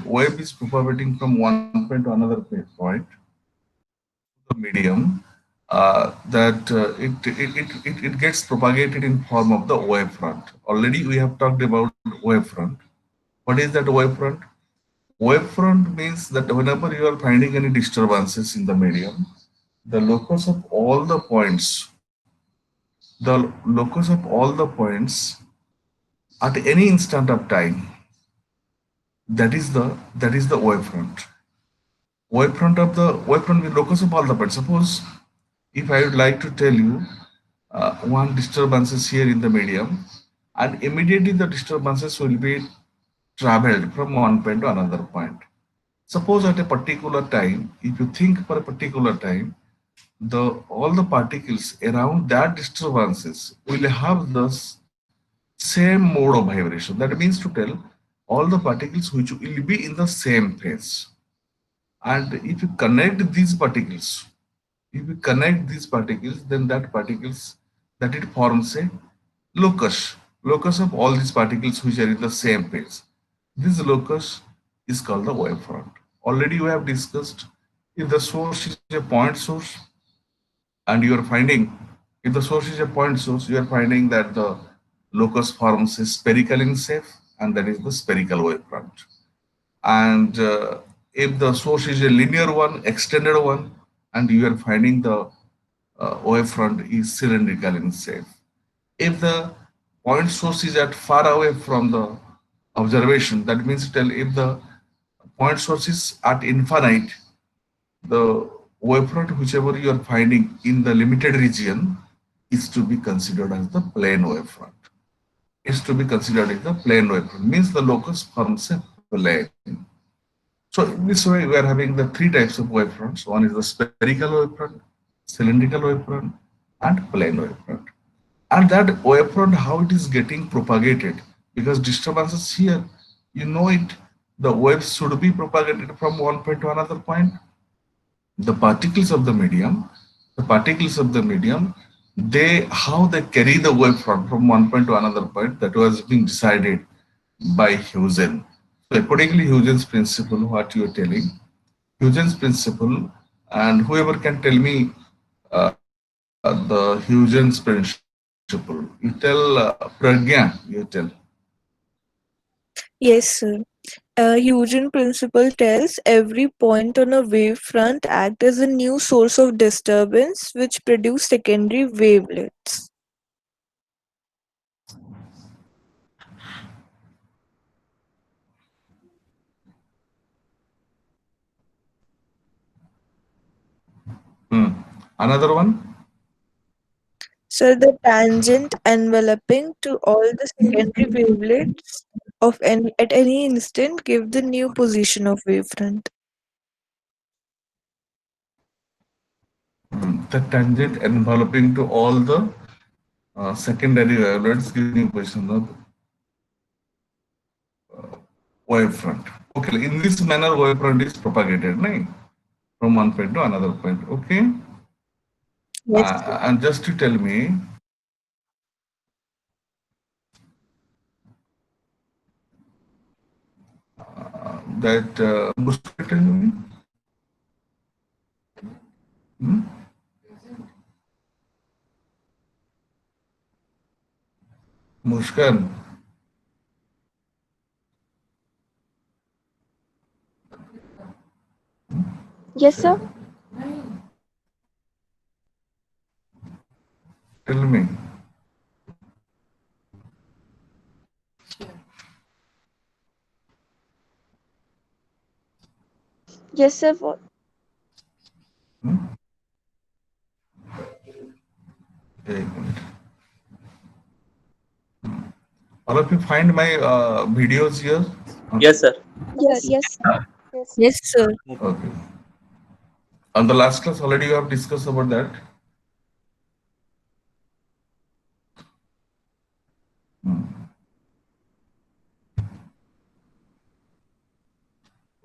wave is propagating from one point to another point, the medium, it gets propagated in form of the wave front. Already we have talked about wave front. What is that wave front? Wave front means that whenever you are finding any disturbances in the medium, the locus of all the points, at any instant of time, that is the wavefront. Wavefront will locus of all the points. Suppose if I would like to tell you one disturbances here in the medium, and immediately the disturbances will be traveled from one point to another point. Suppose at a particular time, if you think for a particular time, the all the particles around that disturbances will have the same mode of vibration. That means to tell all the particles which will be in the same phase. And if you connect these particles, then that it forms a locus of all these particles which are in the same phase. This locus is called the wavefront. Already we have discussed, if the source is a point source, and you are finding, if the source is a point source, you are finding that the locus forms a spherical in shape, and that is the spherical wavefront. And if the source is a linear one, extended one, and you are finding the wavefront is cylindrical in shape. If the point source is at far away from the observation, that means tell if the point source is at infinite, the wavefront whichever you are finding in the limited region is to be considered as the plane wavefront. Is to be considered as the plane wavefront, means the locus forms a plane. So in this way, we are having the three types of wavefronts. One is the spherical wavefront, cylindrical wavefront, and plane wavefront. And that wavefront, how it is getting propagated, because disturbances here, you know it, the waves should be propagated from one point to another point. The particles of the medium, they how they carry the wavefront from one point to another point, that was being decided by Huygens. So accordingly, Huygens principle, what you are telling, Huygens principle, and whoever can tell me the Huygens principle, you tell Pragya, you tell. Yes, sir. Huygens principle tells every point on a wavefront act as a new source of disturbance which produce secondary wavelets. Hmm. Another one. So the tangent enveloping to all the secondary wavelets of any at any instant give the new position of wavefront. The tangent enveloping to all the secondary wavelets give new position of wavefront. Okay, in this manner, wavefront is propagated, right? From one point to another point. Okay, Yes, sir. and just to tell me that Muskan, tell me, hmm? Muskan, Yes, sir. tell me. Yes, sir. Hmm? एक minute. All of you find my videos here? Yes, sir. Yes. Yes. Yes. Yes, sir. Okay. On the last class, already you have discussed about that.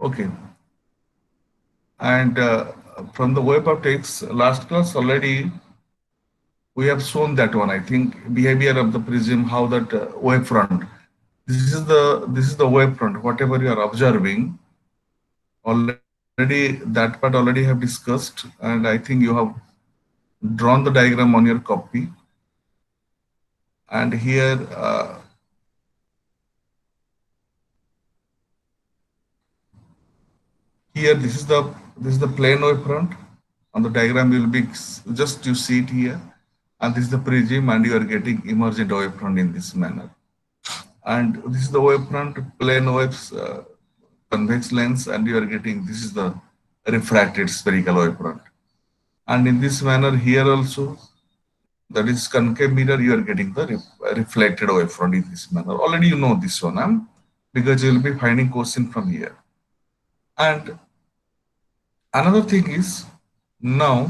Okay. And from the web of text, last class already we have shown that one. I think behavior of the prism, how that wave front. this is the wavefront. Whatever you are observing, already that part already have discussed, and I think you have drawn the diagram on your copy. And here, here this is the plane wavefront. On the diagram, you will be just you see it here, and this is the prism, and you are getting emergent wavefront in this manner. And this is the wavefront, plane waves, convex lens, and you are getting this is the refracted spherical wavefront. And in this manner here also, that is concave mirror, you are getting the reflected wavefront in this manner. Already you know this one, because you will be finding question from here. And another thing is, now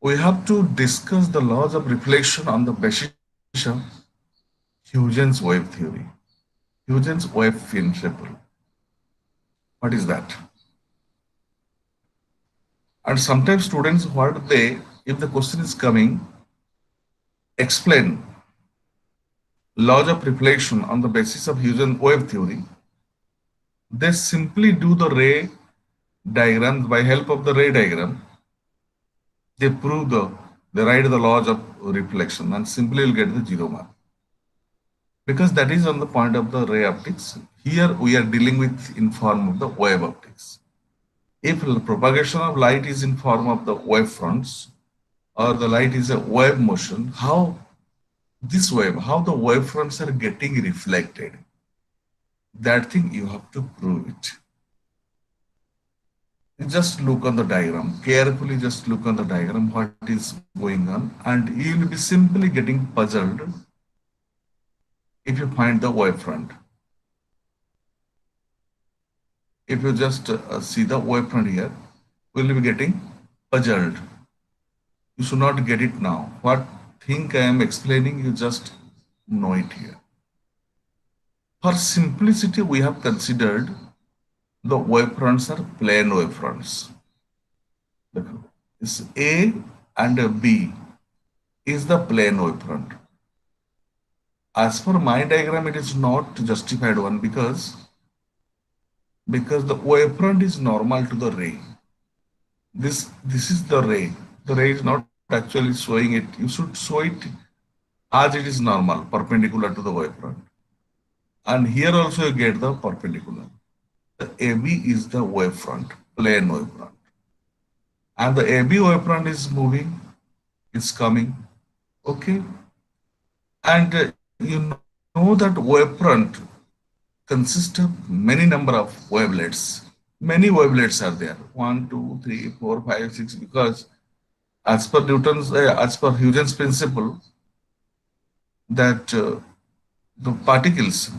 we have to discuss the laws of reflection on the basis of Huygens wave theory. Huygens wave principle. What is that? And sometimes students, what they, if the question is coming, explain laws of reflection on the basis of Huygens wave theory, they simply do the ray diagram. By help of the ray diagram, they prove they write the laws of reflection, and simply will get the 0 mark. Because that is on the point of the ray optics. Here we are dealing with in form of the wave optics. If the propagation of light is in form of the wave fronts, or the light is a wave motion, how this wave, how the wave fronts are getting reflected, that thing you have to prove it. Just look on the diagram, carefully just look on the diagram, what is going on, and you will be simply getting puzzled if you find the wavefront. If you just see the wavefront here, you will be getting puzzled. You should not get it now. What thing I am explaining, you just know it here. For simplicity, we have considered the wavefronts are plane wavefronts. This A and B is the plane wavefront. As for my diagram, it is not justified one because the wavefront is normal to the ray. This is the ray. The ray is not actually showing it. You should show it as it is normal, perpendicular to the wavefront. And here also you get the perpendicular. The AB is the wavefront, plane wavefront. And the AB wavefront is moving, it's coming, okay? And you know that wavefront consists of many number of wavelets. Many wavelets are there, 1, 2, 3, 4, 5, 6, because as per Huygens principle, that the particles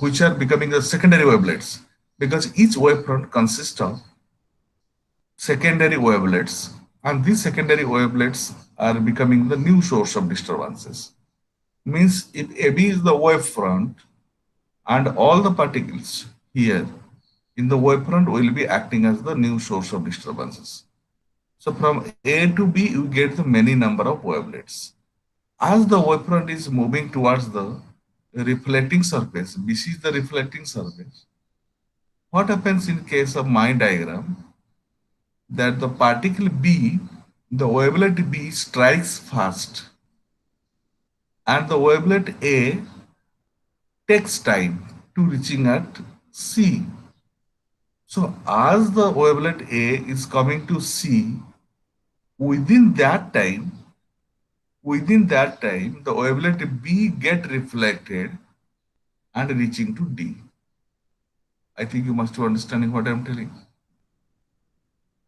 which are becoming the secondary wavelets, because each wavefront consists of secondary wavelets, and these secondary wavelets are becoming the new source of disturbances. Means if AB is the wavefront, and all the particles here in the wavefront will be acting as the new source of disturbances. So from A to B, you get the many number of wavelets. As the wavefront is moving towards the reflecting surface, BC is the reflecting surface. What happens in case of my diagram? That the particle B, the wavelet B strikes first, and the wavelet A takes time to reaching at C. So as the wavelet A is coming to C, within that time, the wavelet B get reflected and reaching to D. I think you must be understanding what I am telling.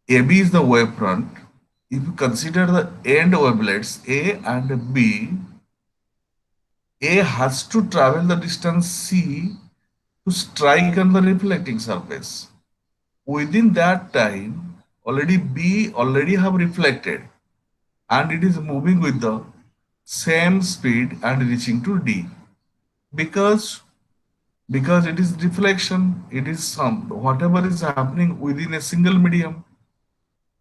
AB is the wavefront. If you consider the end wavelets A and B, A has to travel the distance C to strike on the reflecting surface. Within that time, B already have reflected, and it is moving with the same speed and reaching to D. Because it is reflection, it is whatever is happening within a single medium.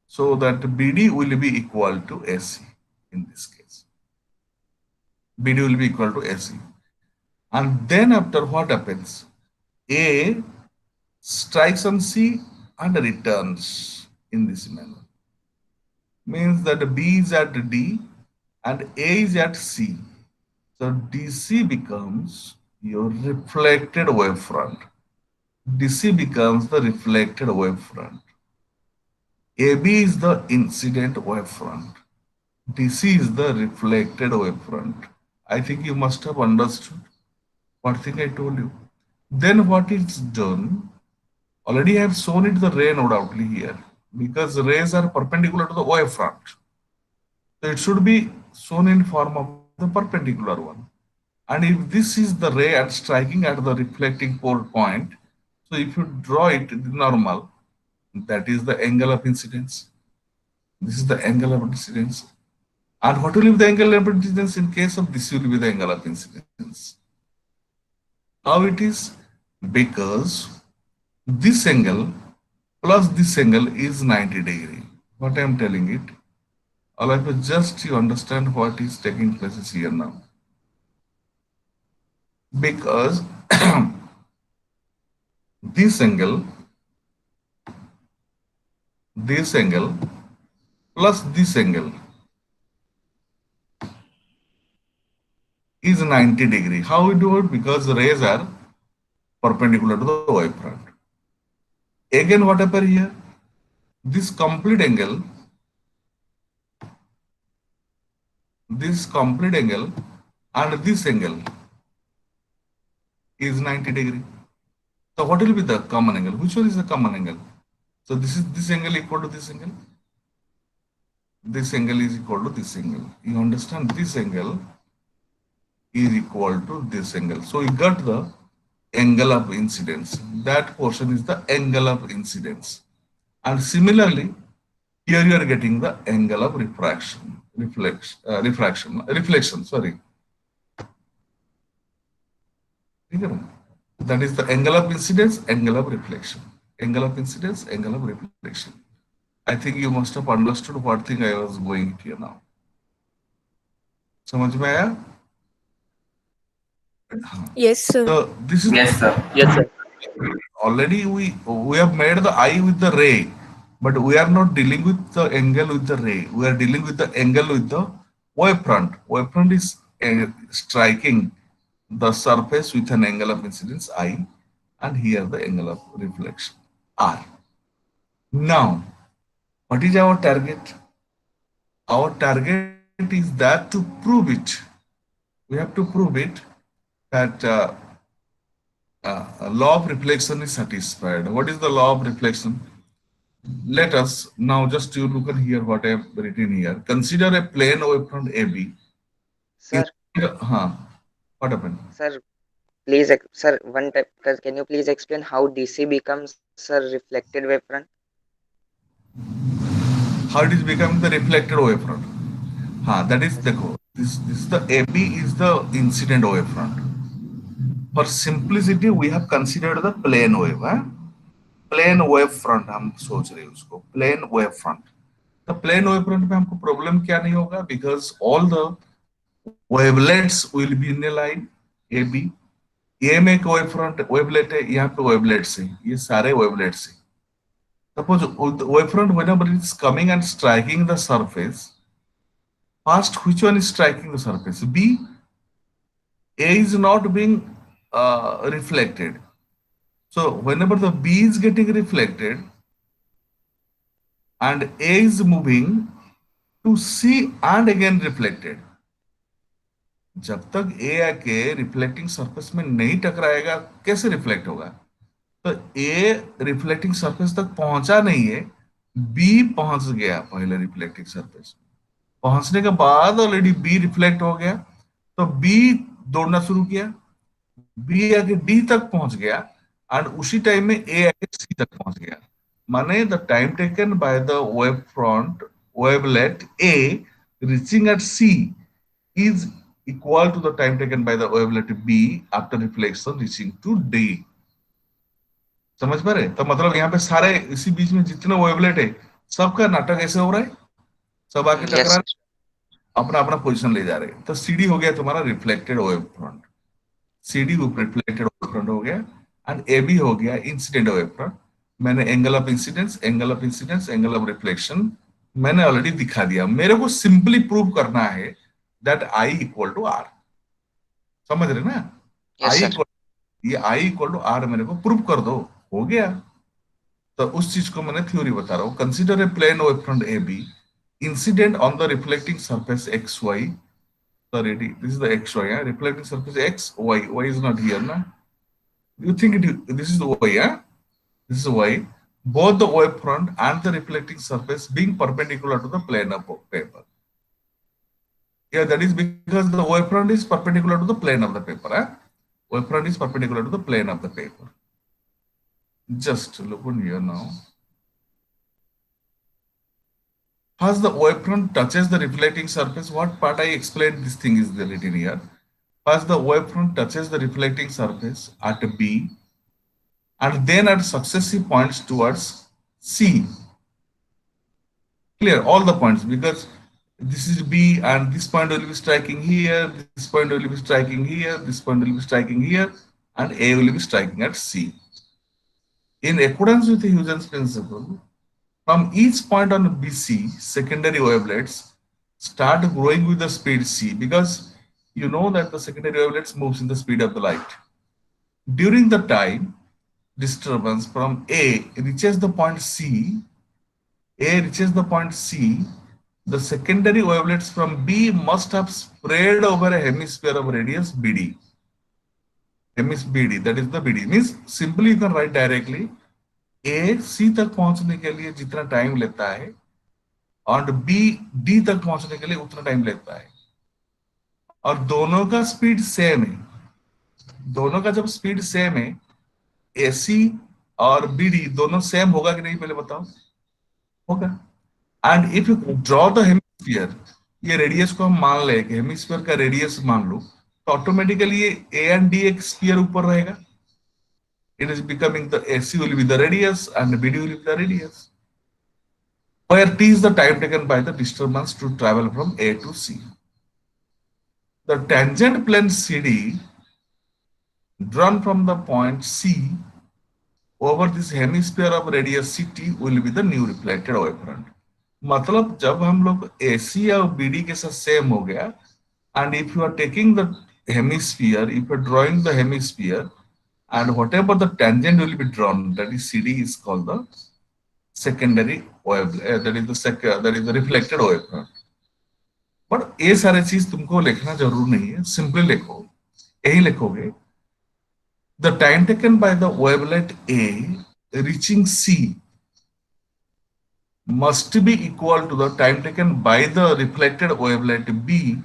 So that BD will be equal to AC in this case. BD will be equal to AC. And then after what happens? A strikes on C and returns in this manner. Means that B is at D and A is at C. So DC becomes your reflected wavefront. DC becomes the reflected wavefront. AB is the incident wavefront. DC is the reflected wavefront. I think you must have understood what thing I told you. Then what is done? Already I have shown it the ray no doubtly here because rays are perpendicular to the wavefront. So it should be shown in form of the perpendicular one. And if this is the ray and striking at the reflecting point, so if you draw it the normal, that is the angle of incidence. This is the angle of incidence. And what will be the angle of incidence in case of this will be the angle of incidence? How it is? Because this angle plus this angle is 90 degree. What I am telling it, all of you just you understand what is taking place here now. Because this angle plus this angle is 90 degree. How we do it? Because the rays are perpendicular to the wavefront. Again, what happened here? This complete angle and this angle is 90 degree. So what will be the common angle? Which one is the common angle? So this angle equal to this angle. This angle is equal to this angle. You understand? This angle is equal to this angle. So you got the angle of incidence. That portion is the angle of incidence. And similarly, here you are getting the angle of reflection. Sorry. That is the angle of incidence, angle of reflection. Angle of incidence, angle of reflection. I think you must have understood what thing I was going here now. समझ में आया? Yes, sir. So this is Yes, sir. Yes, sir. already we have made the eye with the ray, but we are not dealing with the angle with the ray. We are dealing with the angle with the wavefront. Wavefront is striking the surface with an angle of incidence I, and here the angle of reflection R. Now, what is our target? Our target is that to prove it. We have to prove it that law of reflection is satisfied. What is the law of reflection? Let us now just you look at here what I have written here. Consider a plane wavefront AB. Sir, What happened? sir, please, sir, one time, can you please explain how DC becomes, sir, reflected wavefront? How it is becoming the reflected wavefront? That is the this is the AB is the incident wavefront. For simplicity, we have considered the plane wave. Plane wave front हम सोच रहे हैं उसको plane wave front. तो plane wave front में हमको problem क्या नहीं होगा because all the wavelets will be in a line A B. A में एक वेव फ्रंट वेवलेट है, यहाँ पे वेवलेट्स है, ये सारे वेवलेट्स है. Suppose wave front whenever it is coming and striking the surface, first which one is striking the surface? B. A is not being reflected. So whenever the B is getting reflected and A is moving to C and again reflected, जब तक A आके reflecting surface में नहीं टकराएगा कैसे reflect होगा? तो A reflecting surface तक पहुंचा नहीं है, B पहुंच गया पहले रिफ्लेक्टिंग सरफेस. पहुंचने के बाद ऑलरेडी बी रिफ्लेक्ट हो गया, तो बी दौड़ना शुरू किया, बी आके डी तक पहुंच गया एंड उसी टाइम में ए आके सी तक पहुंच गया. माने the time taken by the wave front wavelet A reaching at C is equal to the time taken by the wavelet B after reflection reaching to D. समझ पा रहे? तो मतलब यहाँ पे सारे इसी बीच में जितने वेवलेट है सबका नाटक ऐसे हो रहा है, सब आके टकरा अपना अपना पोजीशन ले जा रहे हैं. तो सीडी हो गया तुम्हारा reflected wave front. CD reflected wave front हो गया, एंड AB हो गया इंसिडेंट वेव फ्रंट. मैंने angle of incidence, angle of incidence, angle of reflection मैंने ऑलरेडी दिखा दिया. मेरे को सिंपली प्रूव करना है that I equal to R. समझ रहे ना? Yes, I sir. इक्वल, ये I इक्वल टू R मेरे को प्रूव कर दो, हो गया. तो उस चीज को मैंने थ्योरी बता रहा हूँ. Consider a plane wave front AB incident on the reflecting surface XY. Sorry, this is the XY, yeah? Reflecting surface X, Y. Y is not here, na? You think this is the Y, yeah? This is Y. Both the wave front and the reflecting surface being perpendicular to the plane of paper. Yeah, that is because the wave front is perpendicular to the plane of the paper. Eh? Wave front is perpendicular to the plane of the paper. Just look on here now. As the wave front touches the reflecting surface, what part I explained this thing is written here. First, the wave front touches the reflecting surface at B and then at successive points towards C. Clear all the points, because this is B and this point will be striking here, this point will be striking here, this point will be striking here, and A will be striking at C. In accordance with the Huygens principle, from each point on BC, secondary wavelets start growing with the speed C, because you know that the secondary wavelets moves in the speed of the light. During the time disturbance from A reaches the point C, the secondary wavelets from B must have spread over a hemisphere of radius BD. BD, that is the BD. Means simply you can write directly, A C तक पहुंचने के लिए जितना time लेता है और B D तक पहुंचने के लिए उतना टाइम लेता है, और दोनों का स्पीड सेम है. दोनों का जब स्पीड सेम है, AC और BD दोनों सेम होगा कि नहीं, पहले बताओ. होगा. And if you draw the hemisphere, ये रेडियस को हम मान ले कि हेमिस्फीयर का रेडियस मान लो, तो ऑटोमेटिकली ये A एंड D एक स्फीयर ऊपर रहेगा. It is becoming the AC will be the radius and BD will be the radius, where T is the time taken by the disturbance to travel from A to C. The tangent plane CD drawn from the point C over this hemisphere of radius CT will be the new reflected wave front. मतलब जब हम लोग AC और BD के साथ same हो गया, and if you are taking the hemisphere, if you are drawing the hemisphere, and whatever the tangent will be drawn, that is CD, is called the secondary wave, that is the reflected wave front. But ये सारे चीज तुमको लिखना जरूर नहीं है, simply लिखो, यही लिखोगे. The time taken by the wavelet A reaching C must be equal to the time taken by the reflected wavelet B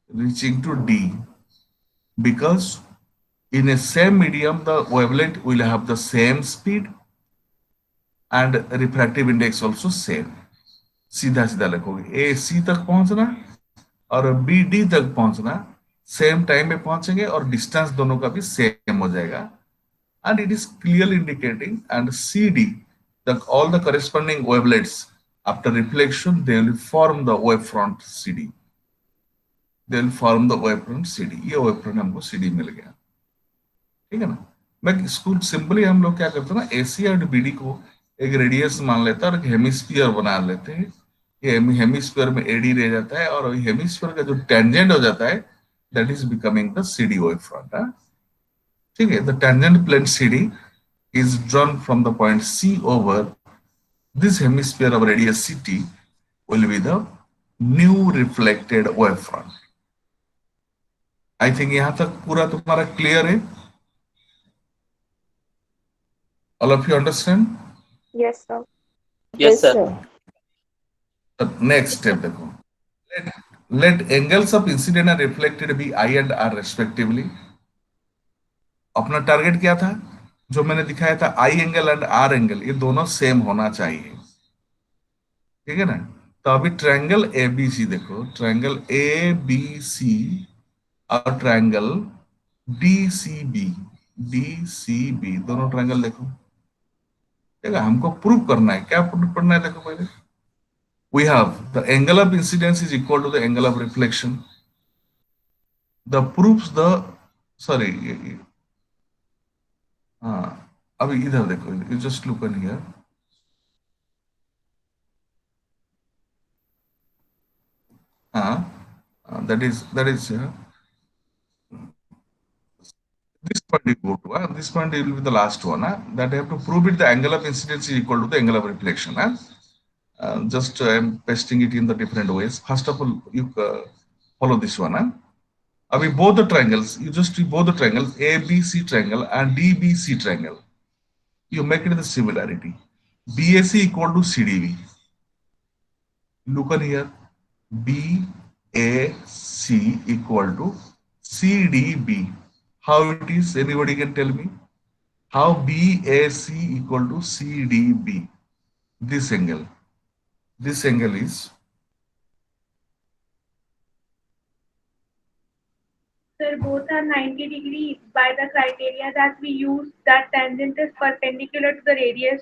reaching to D, because in a same medium the wavelength will have the same speed and refractive index also same. सीधा सीधा लिखोगे, A C तक पहुंचना और B D तक पहुंचना same time में पहुंचेंगे, और डिस्टेंस दोनों का भी सेम हो जाएगा. And it is clearly indicating, and CD, all the corresponding wavelets after reflection, they will form the wavefront CD. They will form the wavefront CD. ये wavefront हमको CD मिल गया. ठीक है ना. मैं इसको सिंपली हम लोग क्या करते हैं ना, AC और BD को एक रेडियस मान लेते हैं और एक हेमिस्फीयर बना लेते हैं. ये हेमिस्फीयर में AD रह जाता है, और हेमिस्फीयर का जो टेंजेंट हो जाता है, that is becoming the CD wavefront. ठीक है. The tangent plane CD is drawn from the point C over this hemisphere of radius CT will be the new reflected wavefront. I think यहाँ तक पूरा तुम्हारा clear है. All of you understand? Yes, sir. Yes, sir. The next step देखो. Let angles of incident and reflected be I and R respectively. अपना target क्या था, जो मैंने दिखाया था, I angle and R angle ये दोनों सेम होना चाहिए. ठीक है ना. तो अभी ट्रायंगल ABC देखो, ट्रायंगल ABC और ट्रायंगल DCB दोनों ट्रायंगल देखो. ठीक है. हमको प्रूव करना है, क्या प्रूव करना है देखो पहले. We have the angle of incidence is equal to the angle of reflection. The proofs, the sorry, हाँ, अभी इधर देखो, you just look in here. हाँ, that is this point you go to. This point will be the last one. That I have to prove it. The angle of incidence is equal to the angle of reflection. Just I'm pasting it in the different ways. First of all, you follow this one. Abhi both the triangles, you just do both the triangles, ABC triangle and DBC triangle. You make it the similarity. BAC equal to CDB. Look on here. BAC equal to CDB. How it is? Anybody can tell me? How BAC equal to CDB? This angle. This angle is. Sir, both are 90 degrees by the criteria that we use, that tangent is perpendicular to the radius.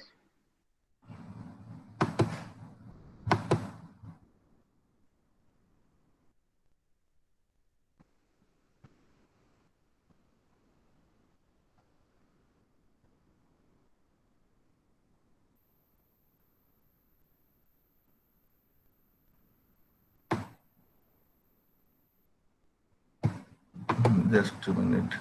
Just a minute.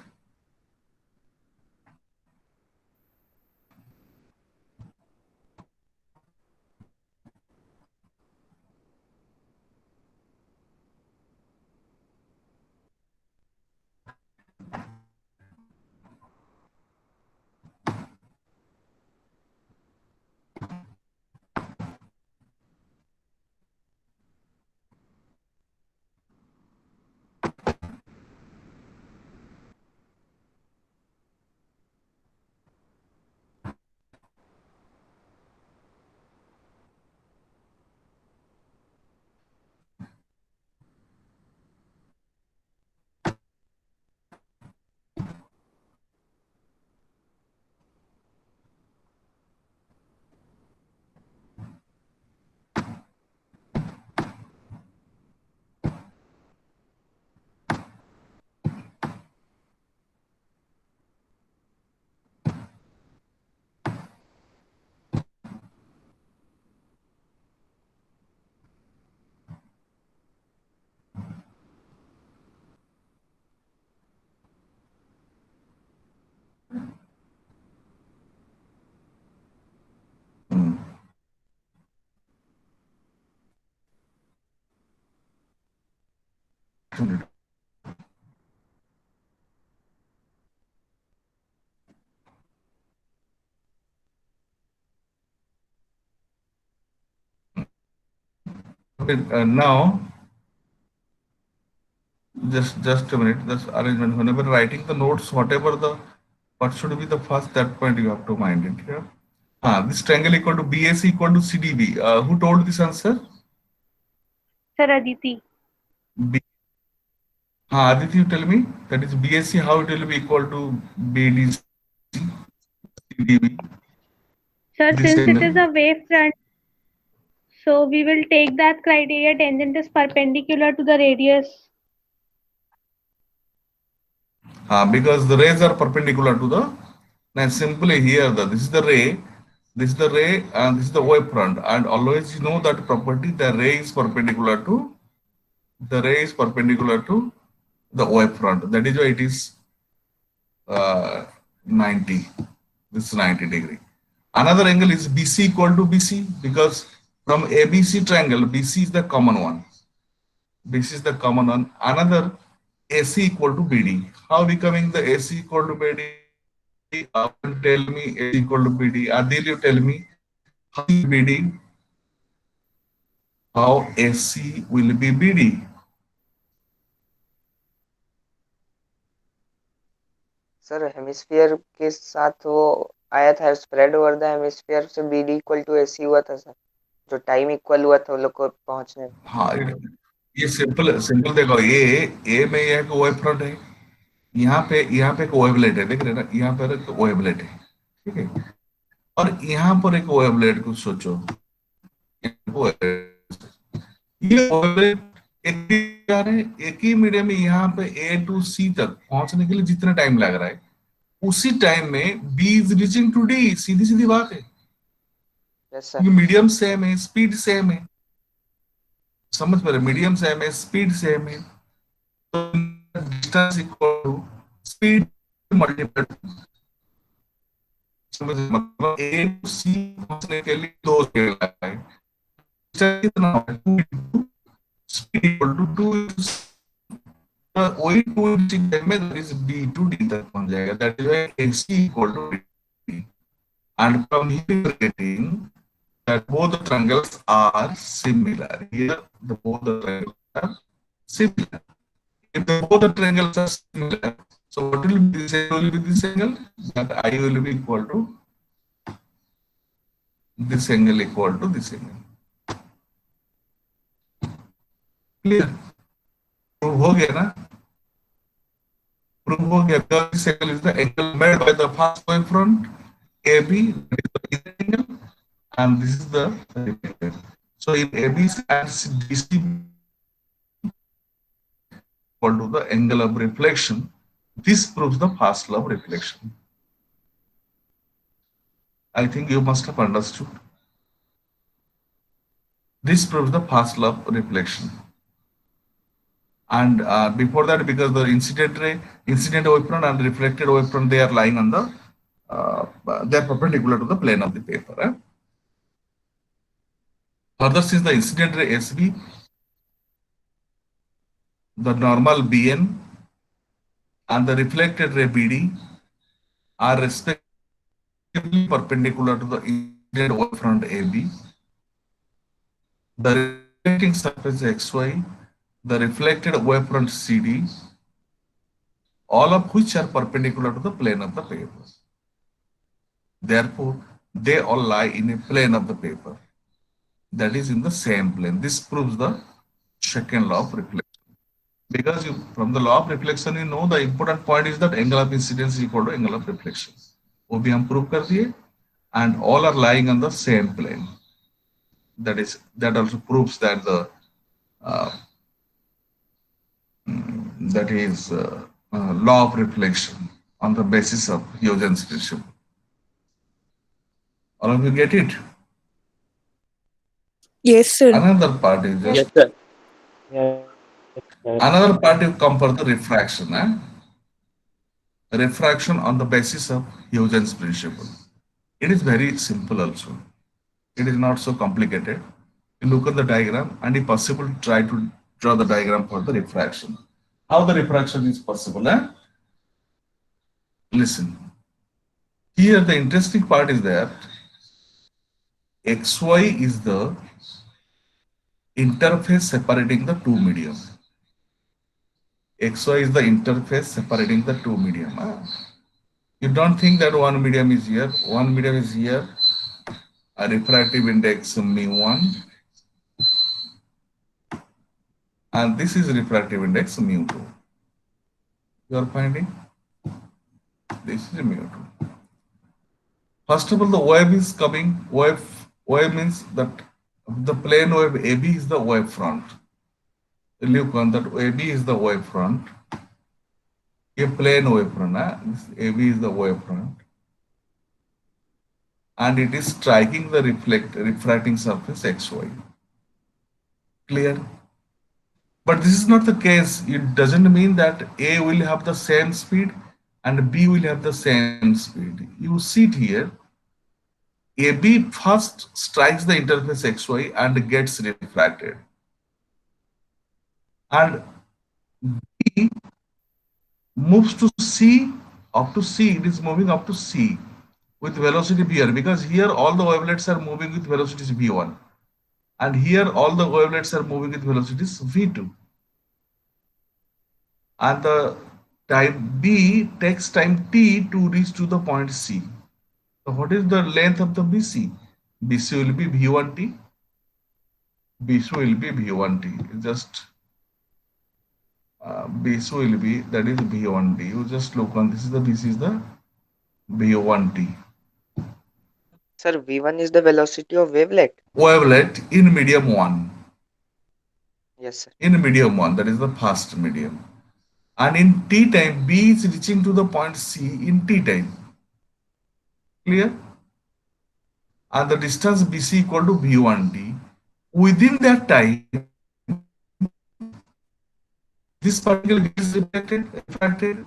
Hmm. Okay, now just a minute. This arrangement. Whenever writing the notes, whatever the what should be the first that point you have to mind it here. This triangle equal to BAC equal to CDB. Who told this answer? Sir, Aditi. B. Aditi, you tell me that is BAC. How it will be equal to BDC CDB? Sir, This since it angle. is a wavefront, so we will take that criteria tangent is perpendicular to the radius. Because the rays are perpendicular to the. Now simply here this is the ray, and this is the wavefront, and always you know that property, the ray is perpendicular to the wavefront. That is why it is 90. This is 90 degree. Another angle is BC equal to BC, because from ABC triangle BC is the common one. BC is the common one. Another AC equal to BD. How becoming the AC equal to BD? Tell me AC equal to BD. Adil, you tell me how BD, how AC will be BD. Sir hemisphere के साथ वो आया था, spread over the hemisphere से BD equal to AC हुआ था sir, जो time equal हुआ था वो लोग को पहुंचने में. हाँ, ये सिंपल सिंपल देखो, ये में ये एक वेव फ्रंट है, यहाँ पे एक वेवलेट है, देख रहे ना, यहाँ पर एक वेवलेट है, ठीक है, और यहाँ पर एक वेवलेट को सोचो, ये वेवलेट एक ही मीडियम में यहाँ पे ए टू सी तक पहुंचने के लिए जितना टाइम लग रहा है, उसी टाइम में B is reaching to D. सीधी सीधी बात है, यस सर। क्योंकि मीडियम सेम है, स्पीड सेम है। समझ पा रहे, मीडियम सेम है, स्पीड सेम है, तो distance equal to speed multiplied. समझ, मतलब ए टू सी पहुंचने के लिए 2 स्पीड लगा है, डिस्टेंस कितना है, 2 into speed equal to 2 into वही 2 इंटू टाइम में that is B to D तक पहुंच जाएगा। That is why AC equal to D. And from here we are getting that both the triangles are similar. Here, both the triangles are similar. If both the triangles are similar, so what will be this angle? Will be this angle. That I will be equal to this angle equal to this angle. Clear? Prove हो गया ना? Prove हो गया. Because this angle is the angle made by the first wavefront AB. That is the inner angle. And this is the reflected. So in ABC and DC equal to the angle of reflection, this proves the first law of reflection. I think you must have understood. This proves the first law of reflection. And before that, because the incident wavefront and reflected wavefront, they are lying on the, they are perpendicular to the plane of the paper. Further, since the incident ray SB, the normal BN and the reflected ray BD are respectively perpendicular to the incident wavefront AB. The reflecting surface XY, the reflected wavefront CD, all of which are perpendicular to the plane of the paper. Therefore, they all lie in a plane of the paper, that is in the same plane. This proves the second law of reflection. Because from the law of reflection, you know the important point is that angle of incidence is equal to angle of reflection. वो भी हम prove कर दिए, and all are lying on the same plane. That also proves that the that is law of reflection on the basis of Huygens principle. All of you get it? Yes, sir. Another part is just Yes sir. Yes. another part you come for the refraction. Refraction on the basis of Huygens principle. It is very simple also. It is not so complicated. You look at the diagram and if possible, try to draw the diagram for the refraction. How the refraction is possible? Listen. Here the interesting part is that XY is the interface separating the two medium. XY is the interface separating the two medium. You don't think that one medium is here. One medium is here. A refractive index mu1. And this is refractive index mu2. You are finding? This is mu2. First of all, the wave is coming. Wave means that the plane wave AB is the wave front. Look on that AB is the wave front. A plane wave front. This AB is the wave front. And it is striking the refracting surface XY. Clear? But this is not the case. It doesn't mean that A will have the same speed and B will have the same speed. You see it here. AB first strikes the interface XY and gets refracted. And B moves to C, up to C, it is moving up to C with velocity VR, because here all the wavelets are moving with velocities V1. And here all the wavelets are moving with velocities V2. And the time B takes time T to reach to the point C. So what is the length of the BC? BC will be V1T. BC will be V1T. Just BC will be, that is V1T. You just look on, this is the BC is the V1T. Sir, V1 is the velocity of wavelet. Wavelet in medium 1. Yes, sir. in medium 1, that is the first medium. And in t time, B is reaching to the point C in t time. Clear? And the distance BC equal to V1D. Within that time, this particle gets refracted.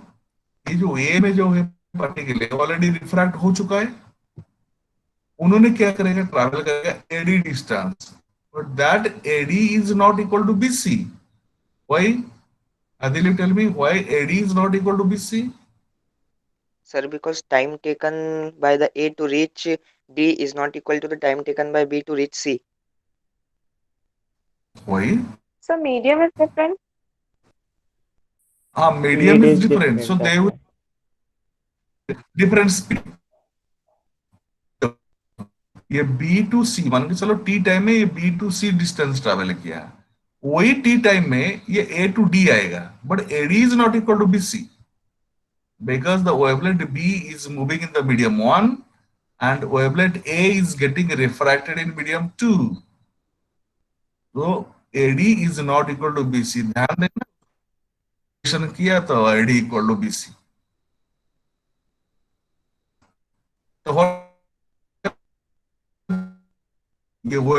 ये जो A में जो है particle है already refract हो चुका है. उन्होंने क्या करेगा, ट्रैवल करेगा AD distance, but that AD is not equal to BC. Why? Adil, tell me why AD is not equal to BC? Sir, because time taken by the A to reach D is not equal to the time taken by B to reach C. Why? So medium is different. Medium Speed is is different. So different, they will different speed. ये B to C मान के चलो T time में ये B to C distance travel किया, वही T time में ये A to D आएगा, but AD is not equal to BC because the wavelength B is moving in the medium 1 and wavelength A is getting refracted in medium 2. So AD is not equal to BC. ध्यान देना किया तो AD equal to BC. तो ये वो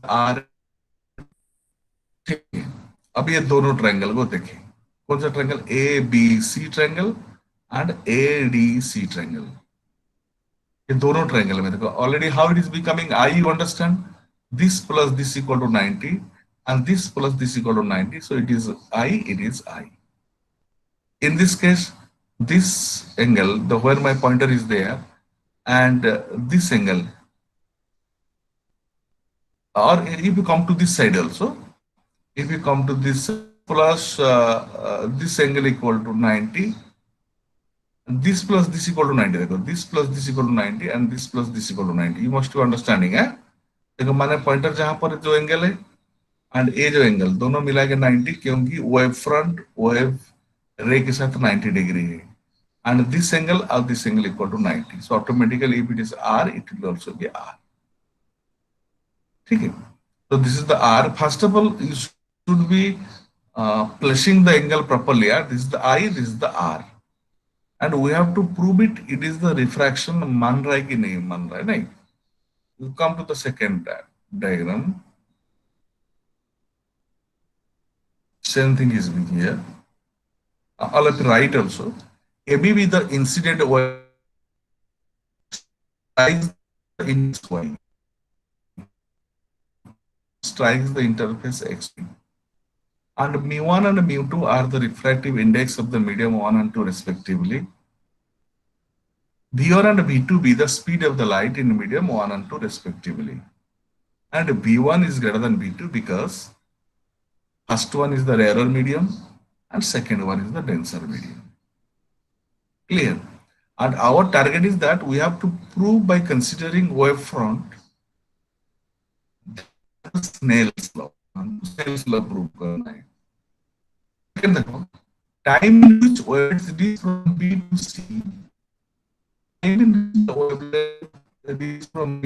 are. अब ये दोनों ट्रायंगल को देखें, कौन सा triangle? A B C triangle and A D C triangle. ये दोनों ट्रायंगल में देखो already how it is becoming I. You understand? This plus this equal to 90 and this plus this equal to 90, so it is I, it is I. In this case, this angle, the where my pointer is there, and this angle, or if you come to this side also, if you come to this plus this angle equal to 90, and this plus this equal to 90, देखो this plus this equal to 90 and this plus this equal to 90. You must be understanding है. देखो मैंने pointer जहां पर जो angle है and ए जो angle दोनों मिला के 90, क्योंकि वेव फ्रंट वेव रे के साथ 90 डिग्री है, एंड दिस एंगल और this angle equal to 90. So automatically if it is R, it will also be R. ठीक है, so this is the R. First of all, you should be placing the angle properly. This is the I, this is the R, and we have to prove it. It is the refraction. मान रहा है कि नहीं मान रहा है? नहीं. You come to the second diagram. Same thing is here. I'll have to write also. AB with the incident wave strikes the index Y, strikes the interface X, and mu1 and mu2 are the refractive index of the medium 1 and 2 respectively. V1 and V2 be the speed of the light in medium 1 and 2 respectively. And V1 is greater than V2 because first one is the rarer medium and second one is the denser medium. Clear? And our target is that we have to prove by considering wavefront Snell's law. Snell's law prove करना है. Second देखो, time in which waves reach from B to C, time in which the wavelength reach from B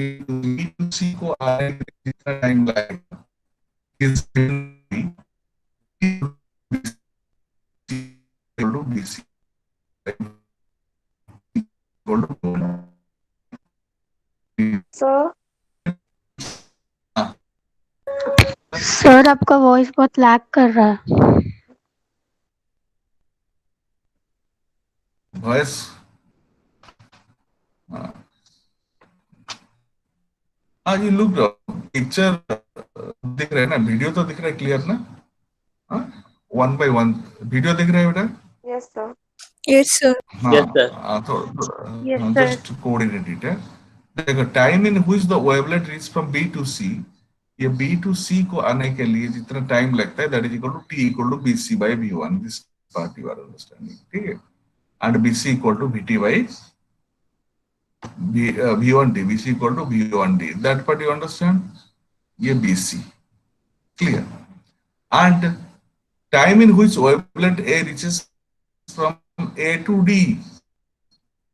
to C को आने के जितना time लगेगा is equal to BC. Sir sir आपका voice बहुत लैग कर रहा है. Voice. ये लुक पिक्चर दिख रहा है ना, वीडियो तो दिख रहा है क्लियर ना? वन बाय वन वीडियो दिख रहा है बेटा? Yes sir. Yes, sir. Yes, sir. तो Yes, sir. Just coordinate it है. देखो time in which the wavelet reach from B to C, ये बी टू सी को आने के लिए जितना टाइम लगता है that is equal to T equal to B C by V one. This part you are understanding. ठीक है, and B C equal to V T by V1D, BC equal to V1D. That part you understand? ये BC. Clear? And time in which wavelength A reaches from A to D.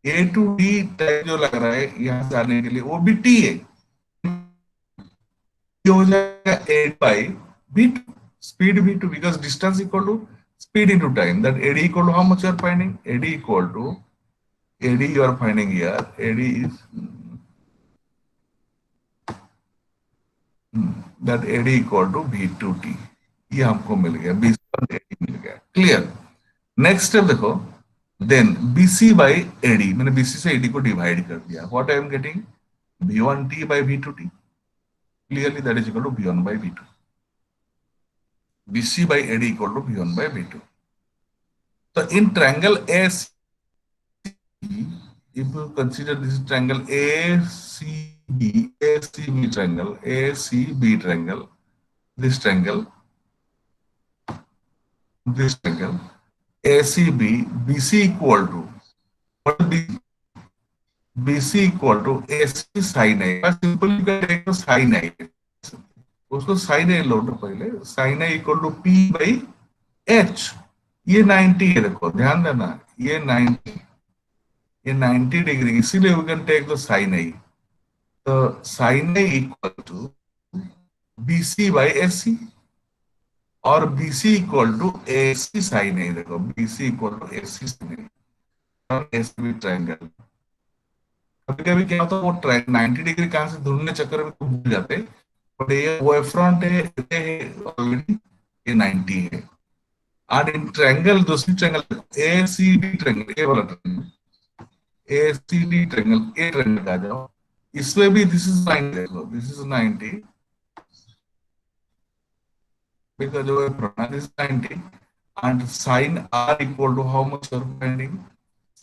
A to D time जो लग रहा है यहाँ से आने के लिए वो भी T है. ये हो जाएगा AD by v2, speed v2, because distance equal to speed into time. That ad equal to how much you are finding? Ad equal to ad you are finding here. Ad is that ad equal to v2t. ये हमको मिल गया, b1 ad मिल गया. Clear. Next step देखो, then BC by AD, मैंने BC से AD को divide कर दिया. What I am getting? V1t by V2t. Clearly that is equal to V1 by V2. BC by AD equal to V1 by V2. So in triangle AC, if you consider this triangle ACB triangle, ACB triangle, this triangle, ACB, BC equal to what is BC? BC equal to AC sin A. Simple you can take the sin A. उसको sin A लो पहले, sin A equal to P by H. ये 90 है, देखो ध्यान देना, ये 90, ये 90 degree, इसीलिए we can take the sin A. तो sin A equal to BC by AC और BC equal to AC sin A. देखो BC equal to AC sin A और AC ट्रायंगल. कभी कभी क्या होता है, वो 90 डिग्री कहां से ढूंढने चक्कर में तो भूल जाते, बट ये वो फ्रंट है ऑलरेडी, ये 90 है. और इन ट्रायंगल, दूसरी ट्रायंगल एसीडी ट्रायंगल, ए वाला triangle, ACD triangle, A triangle आ जाओ, इसमें भी दिस इज 90, देखो this is 90 because your front is 90 and sin r equal to how much you are finding?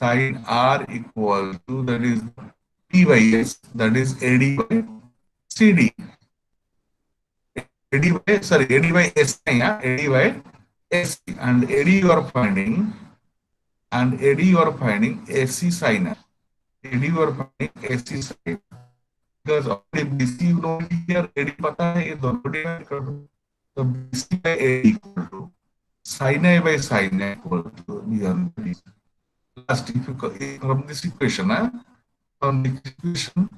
Sin r equal to, that is P by S, that is AD by CD. AD by, sorry, AD by S, yeah, AD by S, and AD you are finding, and AD you are finding AC sin R. AD you are finding AC sin, because already BC you know here, AD पता है, ये दोनों divide कर दो, तो BC by AD equal to sin A by sin A equal to B1. Last, if you from this equation, from this equation,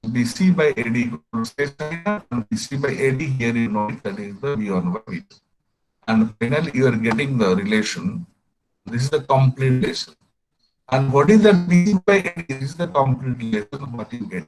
BC by AD equals to sin A, and BC by AD here you know that is the V1 by V2. And finally you are getting the relation. This is the complete relation. And what is the BC by AD? This is the complete relation what you get.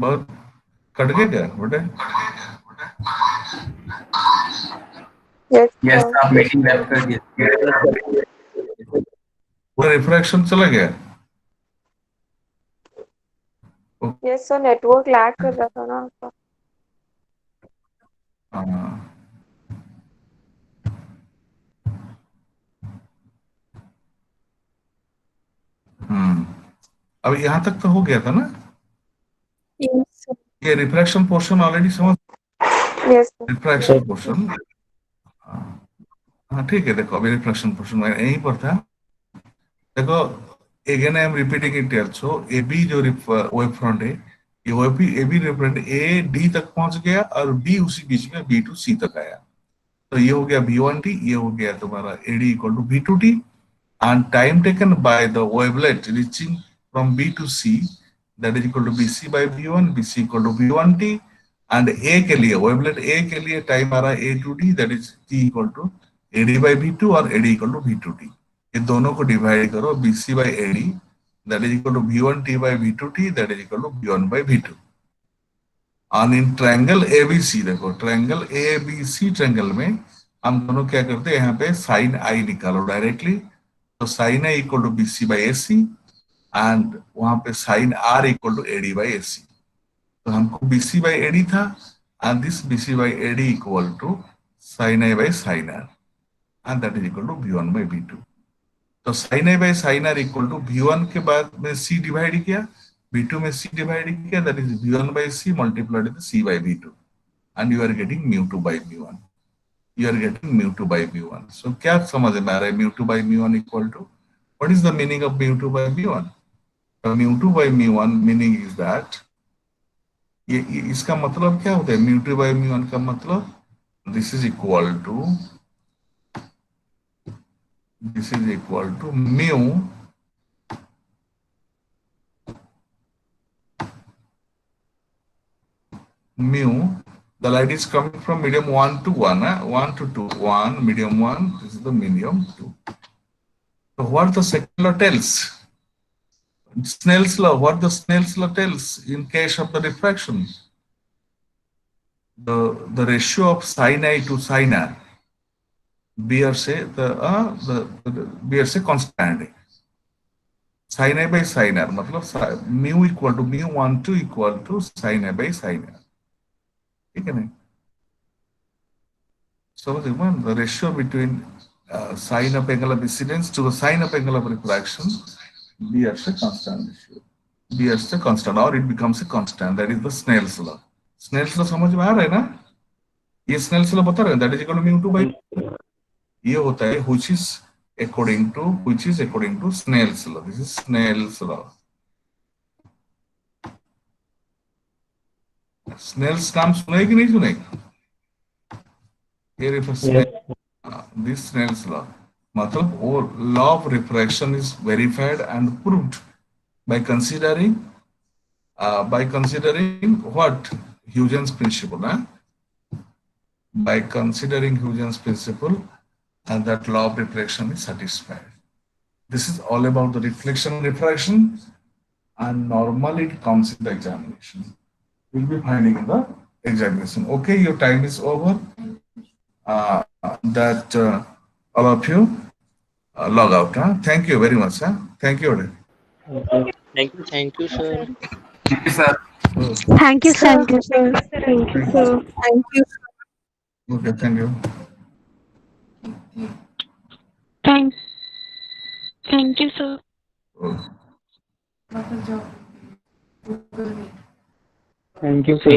बहुत cut गया क्या बेटे? Yes, yes sir. आप meeting rap कर दिए. पूरा refraction चला गया. Yes, sir. नेटवर्क लैग कर रहा था ना आपका. हाँ, अब यहाँ तक तो हो गया था ना? Yes, sir. ये रिफ्रैक्शन पोर्शन ऑलरेडी समझ, Yes, sir. Refraction portion. हाँ ठीक है, देखो अभी रिफ्रैक्शन पोर्शन में यहीं पर था। देखो again I am repeating it also, A B जो वेव फ्रंट है, ये ए बी रिफ्रंट ए डी तक पहुंच गया और बी उसी बीच में बी टू सी तक आया। तो ये हो गया V1T, ये हो गया तुम्हारा AD equal to V2T, and time taken by the wavelet reaching from B to C, that is equal to BC by V1, BC equal to V1T, and A के लिए wavelet A के लिए time आ रहा है A to D, that is T equal to AD by V2 और AD equal to V2T। ये दोनों को डिवाइड करो, BC by AD, that is equal to V1T by V2T, that is equal to V1 by V2। और इन triangle ABC, देखो triangle ABC triangle में हम दोनों क्या करते हैं, यहाँ पे साइन आई निकालो डायरेक्टली। तो sine I equal to BC by AC, and वहां पे sine R equal to AD by AC। तो हमको BC बाई AD था, and this BC by AD equal to sine I by sine R, and that is equal to V1 by V2। तो sine I by sine R equal to V1 के बाद में C divide किया, V2 में C divide किया, that is V1 by C multiplied with C by V2, and you are getting mu2 by mu1। You are getting mu2 by mu1। So क्या समझ में आ रहा है, mu2 by mu1 equal to, what is the meaning of mu2 by mu1? The mu2 by mu1 meaning is that, ये इसका मतलब क्या होता है, mu2 by mu1 का मतलब this is equal to mu, the light is coming from medium 1 to 1, 1 to 2, 1, medium 1, this is the medium 2. So what the second law tells? Snell's law, what the Snell's law tells in case of the diffraction? The ratio of sin I to sin R bears a bears a constant है। sin I by sin R मतलब mu equal to mu1 2 equal to sin I by sin R, ठीक है नहीं? So the ratio between sine of angle of incidence to the sine of angle of refraction bears a constant ratio, bears a constant, or it becomes a constant, that is the Snell's law। Snell's law समझ में आ रहा है ना? ये Snell's law बता रहे हैं, that is equal to mu2 by, ये होता है which is according to Snell's law। This is Snell's law। Snell's नाम सुने कि नहीं सुने? ये this Snell's law मतलब वो law of refraction is verified and proved by considering what, Huygens principle, by considering Huygens principle, and that law of reflection is satisfied। This is all about the reflection and refraction, and normally it comes in the examination. You'll be finding in the examination। Okay, your time is over. All of you log out। Thank you very much। Thank you। Thank you, sir. Thank you, sir. Thank you, sir. Thank you, sir. Thank you, sir. Thank you. Okay, thank you। Thank you, sir. Okay। Thank you, sir.